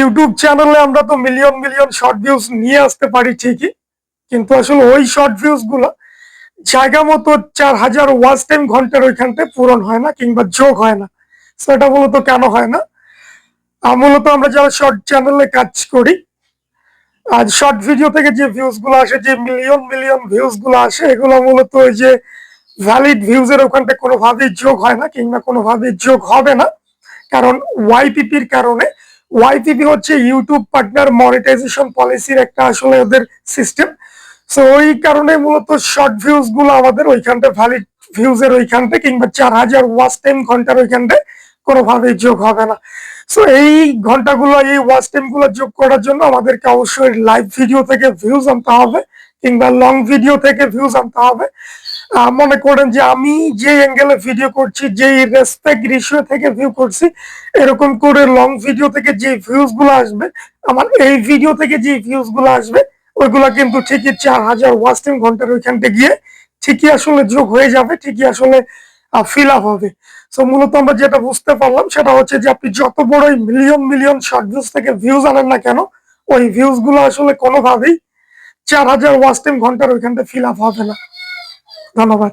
YouTube চ্যানেলে আমরা তো মিলিয়ন মিলিয়ন শর্ট ভিউজ নিয়ে আসতে পারি ঠিকই, কিন্তু আসলে ওই শর্ট ভিউজ গুলো জায়গা মতো 4,000 ওয়াচ টাইম ঘন্টার ওইখানটায় পূরণ হয় না কিংবা যোগ হয় না। সেটা মূলত কেন হয় না? মূলত আমরা যারা শর্ট চ্যানেলে কাজ করি, আর শর্ট ভিডিও থেকে যে ভিউজ গুলো আসে, যে মিলিয়ন মিলিয়ন ভিউজ গুলো আসে, এগুলো মূলত ওই যে ভ্যালিড ভিউজ এর ওখানটা কোনোভাবেই যোগ হয় না কিংবা কোনোভাবেই যোগ হবে না। কারণ ওয়াইপিপির কারণে, ওয়াইপিপি হচ্ছে ইউটিউব পার্টনার মনিটাইজেশন পলিসির একটা আসলে ওদের সিস্টেম। সো ওই কারণে মূলত শর্ট ভিউজ গুলো আমাদের ওইখানটা ভ্যালিড ভিউজ এর ওইখানটা কিংবা 4,000 ওয়াচ টাইম ঘন্টার ওইখানটায় কোনোভাবেই যোগ হবে না। সো এই ঘন্টাগুলো, এই ওয়াচ টাইম গুলো যোগ করার জন্য আমাদেরকে অবশ্যই লাইভ ভিডিও থেকে ভিউজ আনতে হবে কিংবা লং ভিডিও থেকে ভিউজ আনতে হবে। মনে করেন যে আমি যে অ্যাঙ্গেলে ভিডিও করছি, যেই রেসপেক্ট রেশিও থেকে ভিউ করছি, এরকম করে লং ভিডিও থেকে যে ভিউজ গুলো আসবে, আমার এই ভিডিও থেকে যে ভিউজ গুলো আসবে, ওইগুলা কিন্তু ঠিকই 4,000 ওয়াচ টাইম ঘন্টার ওইখানটা গিয়ে ঠিকই আসলে যোগ হয়ে যাবে, ঠিকই আসলে ফিল আপ হবে। সো মূলত আমরা যেটা বুঝতে পারলাম সেটা হচ্ছে যে আপনি যত বড়ই মিলিয়ন মিলিয়ন শর্ট ভিউজ থেকে ভিউজ আনেন না কেন, ওই ভিউজ গুলো আসলে কোনোভাবেই 4,000 ওয়াচ টাইম ঘন্টার ওইখানটা ফিল আপ হবে না। ধন্যবাদ।